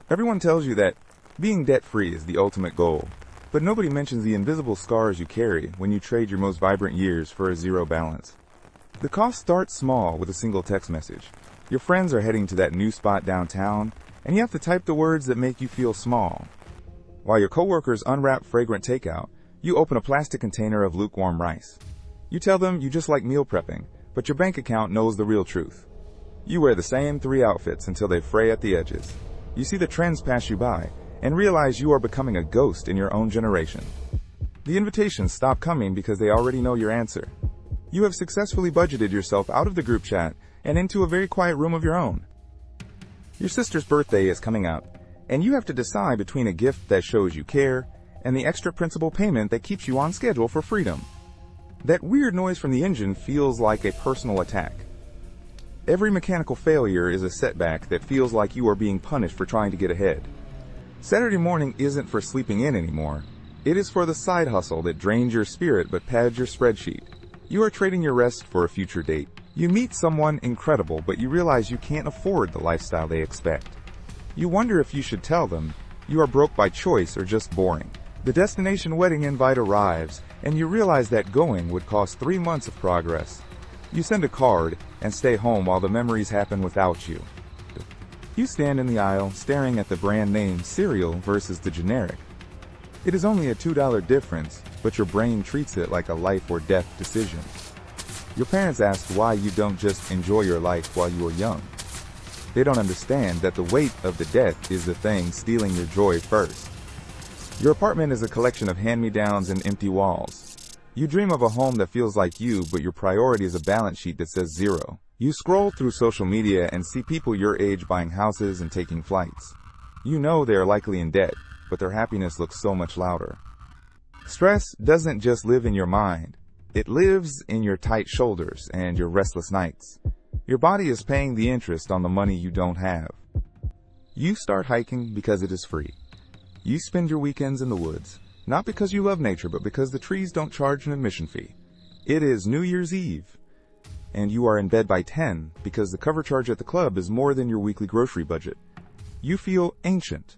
Everyone tells you that being debt-free is the ultimate goal, but nobody mentions the invisible scars you carry when you trade your most vibrant years for a zero balance. The cost starts small with a single text message. Your friends are heading to that new spot downtown, and you have to type the words that make you feel small. While your coworkers unwrap fragrant takeout, you open a plastic container of lukewarm rice. You tell them you just like meal prepping, but your bank account knows the real truth. You wear the same 3 outfits until they fray at the edges. You see the trends pass you by and realize you are becoming a ghost in your own generation. The invitations stop coming because they already know your answer. You have successfully budgeted yourself out of the group chat and into a very quiet room of your own. Your sister's birthday is coming up, and you have to decide between a gift that shows you care and the extra principal payment that keeps you on schedule for freedom. That weird noise from the engine feels like a personal attack. Every mechanical failure is a setback that feels like you are being punished for trying to get ahead. Saturday morning isn't for sleeping in anymore. It is for the side hustle that drains your spirit but pads your spreadsheet. You are trading your rest for a future date. You meet someone incredible, but you realize you can't afford the lifestyle they expect. You wonder if you should tell them you are broke by choice or just boring. The destination wedding invite arrives, and you realize that going would cost 3 months of progress. You send a card and stay home while the memories happen without you. You stand in the aisle staring at the brand name cereal versus the generic. It is only a $2 difference, but your brain treats it like a life or death decision. Your parents ask why you don't just enjoy your life while you are young. They don't understand that the weight of the debt is the thing stealing your joy first. Your apartment is a collection of hand-me-downs and empty walls. You dream of a home that feels like you, but your priority is a balance sheet that says 0. You scroll through social media and see people your age buying houses and taking flights. You know they are likely in debt, but their happiness looks so much louder. Stress doesn't just live in your mind. It lives in your tight shoulders and your restless nights. Your body is paying the interest on the money you don't have. You start hiking because it is free. You spend your weekends in the woods, not because you love nature, but because the trees don't charge an admission fee. It is New Year's Eve, and you are in bed by 10 because the cover charge at the club is more than your weekly grocery budget. You feel ancient.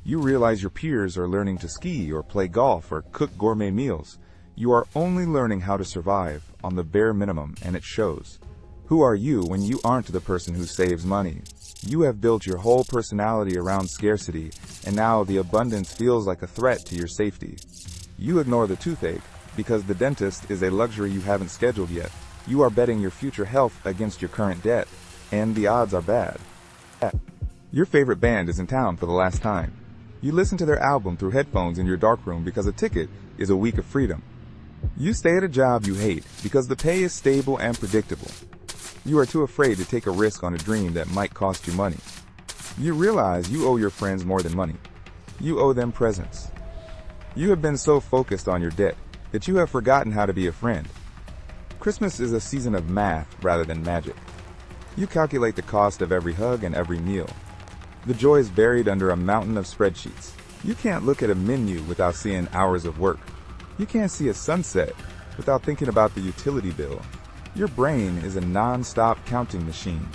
You realize your peers are learning to ski or play golf or cook gourmet meals. You are only learning how to survive on the bare minimum, and it shows. Who are you when you aren't the person who saves money? You have built your whole personality around scarcity, and now the abundance feels like a threat to your safety. You ignore the toothache because the dentist is a luxury you haven't scheduled yet. You are betting your future health against your current debt, and the odds are bad. Your favorite band is in town for the last time. You listen to their album through headphones in your darkroom because a ticket is a week of freedom. You stay at a job you hate because the pay is stable and predictable. You are too afraid to take a risk on a dream that might cost you money. You realize you owe your friends more than money. You owe them presents. You have been so focused on your debt that you have forgotten how to be a friend. Christmas is a season of math rather than magic. You calculate the cost of every hug and every meal. The joy is buried under a mountain of spreadsheets. You can't look at a menu without seeing hours of work. You can't see a sunset without thinking about the utility bill. Your brain is a non-stop counting machine.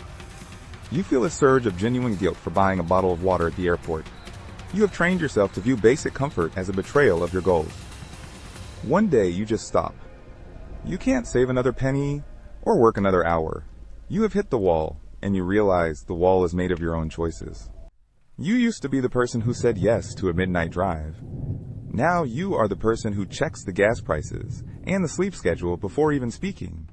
You feel a surge of genuine guilt for buying a bottle of water at the airport. You have trained yourself to view basic comfort as a betrayal of your goals. One day you just stop. You can't save another penny or work another hour. You have hit the wall, and you realize the wall is made of your own choices. You used to be the person who said yes to a midnight drive. Now you are the person who checks the gas prices and the sleep schedule before even speaking.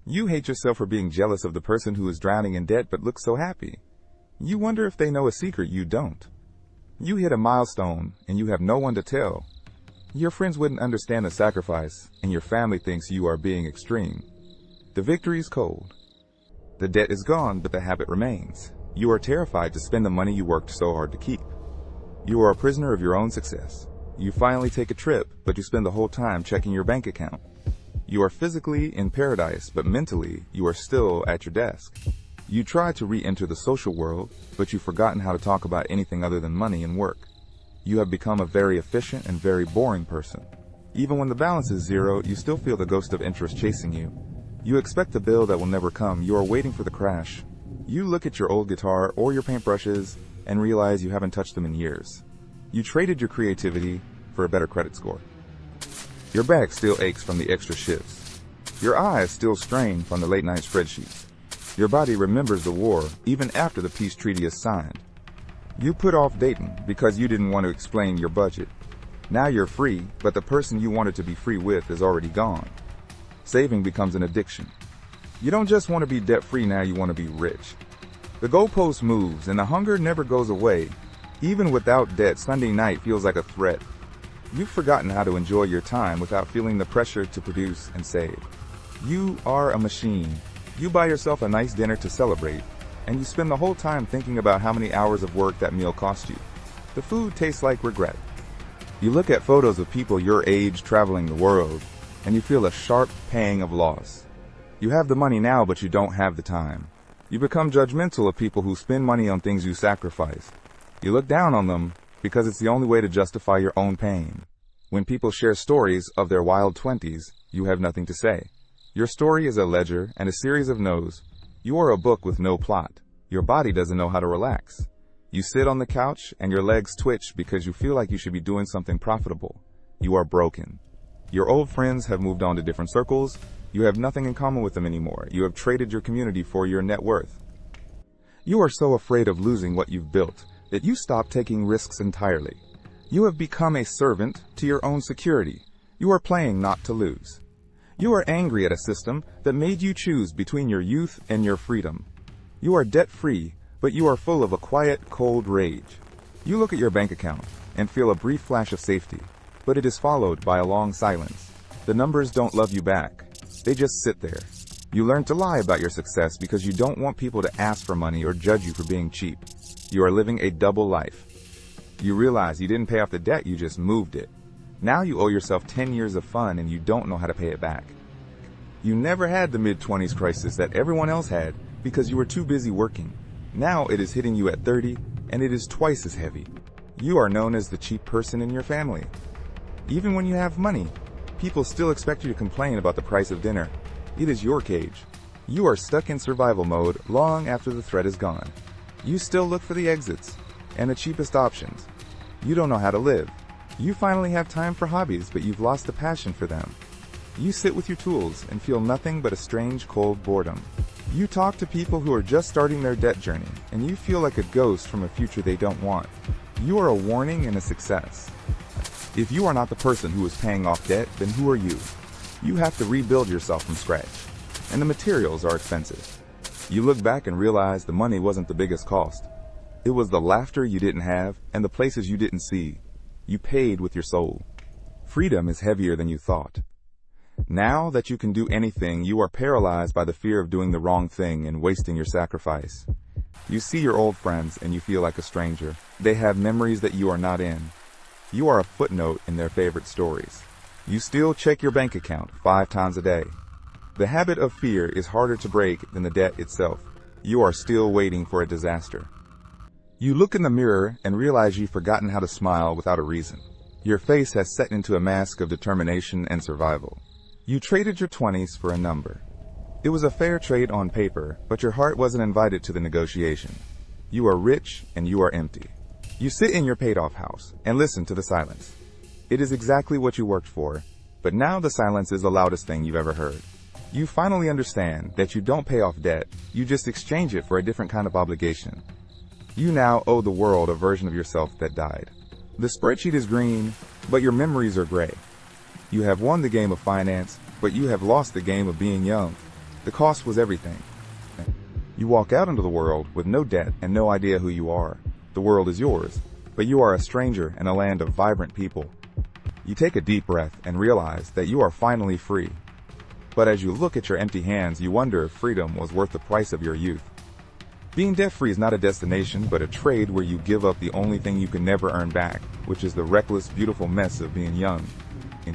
You hate yourself for being jealous of the person who is drowning in debt but looks so happy. You wonder if they know a secret you don't. You hit a milestone and you have no one to tell. Your friends wouldn't understand the sacrifice, and your family thinks you are being extreme. The victory is cold. The debt is gone, but the habit remains. You are terrified to spend the money you worked so hard to keep. You are a prisoner of your own success. You finally take a trip, but you spend the whole time checking your bank account. You are physically in paradise, but mentally, you are still at your desk. You try to re-enter the social world, but you've forgotten how to talk about anything other than money and work. You have become a very efficient and very boring person. Even when the balance is 0, you still feel the ghost of interest chasing you. You expect the bill that will never come. You are waiting for the crash. You look at your old guitar or your paintbrushes and realize you haven't touched them in years. You traded your creativity for a better credit score. Your back still aches from the extra shifts. Your eyes still strain from the late-night spreadsheets. Your body remembers the war even after the peace treaty is signed. You put off dating because you didn't want to explain your budget. Now you're free, but the person you wanted to be free with is already gone. Saving becomes an addiction. You don't just want to be debt-free now, you want to be rich. The goalpost moves and the hunger never goes away. Even without debt, Sunday night feels like a threat. You've forgotten how to enjoy your time without feeling the pressure to produce and save. You are a machine. You buy yourself a nice dinner to celebrate, and you spend the whole time thinking about how many hours of work that meal cost you. The food tastes like regret. You look at photos of people your age traveling the world, and you feel a sharp pang of loss. You have the money now, but you don't have the time. You become judgmental of people who spend money on things you sacrifice. You look down on them because it's the only way to justify your own pain. When people share stories of their wild 20s, you have nothing to say. Your story is a ledger and a series of no's. You are a book with no plot. Your body doesn't know how to relax. You sit on the couch and your legs twitch because you feel like you should be doing something profitable. You are broken. Your old friends have moved on to different circles. You have nothing in common with them anymore. You have traded your community for your net worth. You are so afraid of losing what you've built that you stop taking risks entirely. You have become a servant to your own security. You are playing not to lose. You are angry at a system that made you choose between your youth and your freedom. You are debt-free, but you are full of a quiet, cold rage. You look at your bank account and feel a brief flash of safety, but it is followed by a long silence. The numbers don't love you back. They just sit there. You learn to lie about your success because you don't want people to ask for money or judge you for being cheap. You are living a double life. You realize you didn't pay off the debt, you just moved it. Now you owe yourself 10 years of fun and you don't know how to pay it back. You never had the mid-20s crisis that everyone else had because you were too busy working. Now it is hitting you at 30 and it is twice as heavy. You are known as the cheap person in your family. Even when you have money, people still expect you to complain about the price of dinner. It is your cage. You are stuck in survival mode long after the threat is gone. You still look for the exits and the cheapest options. You don't know how to live. You finally have time for hobbies, but you've lost the passion for them. You sit with your tools and feel nothing but a strange, cold boredom. You talk to people who are just starting their debt journey, and you feel like a ghost from a future they don't want. You are a warning and a success. If you are not the person who is paying off debt, then who are you? You have to rebuild yourself from scratch, and the materials are expensive. You look back and realize the money wasn't the biggest cost. It was the laughter you didn't have and the places you didn't see. You paid with your soul. Freedom is heavier than you thought. Now that you can do anything, you are paralyzed by the fear of doing the wrong thing and wasting your sacrifice. You see your old friends and you feel like a stranger. They have memories that you are not in. You are a footnote in their favorite stories. You still check your bank account 5 times a day. The habit of fear is harder to break than the debt itself. You are still waiting for a disaster. You look in the mirror and realize you've forgotten how to smile without a reason. Your face has set into a mask of determination and survival. You traded your 20s for a number. It was a fair trade on paper, but your heart wasn't invited to the negotiation. You are rich and you are empty. You sit in your paid-off house and listen to the silence. It is exactly what you worked for, but now the silence is the loudest thing you've ever heard. You finally understand that you don't pay off debt, you just exchange it for a different kind of obligation. You now owe the world a version of yourself that died. The spreadsheet is green, but your memories are gray. You have won the game of finance, but you have lost the game of being young. The cost was everything. You walk out into the world with no debt and no idea who you are. The world is yours, but you are a stranger in a land of vibrant people. You take a deep breath and realize that you are finally free. But as you look at your empty hands, you wonder if freedom was worth the price of your youth. Being debt-free is not a destination, but a trade where you give up the only thing you can never earn back, which is the reckless, beautiful mess of being young.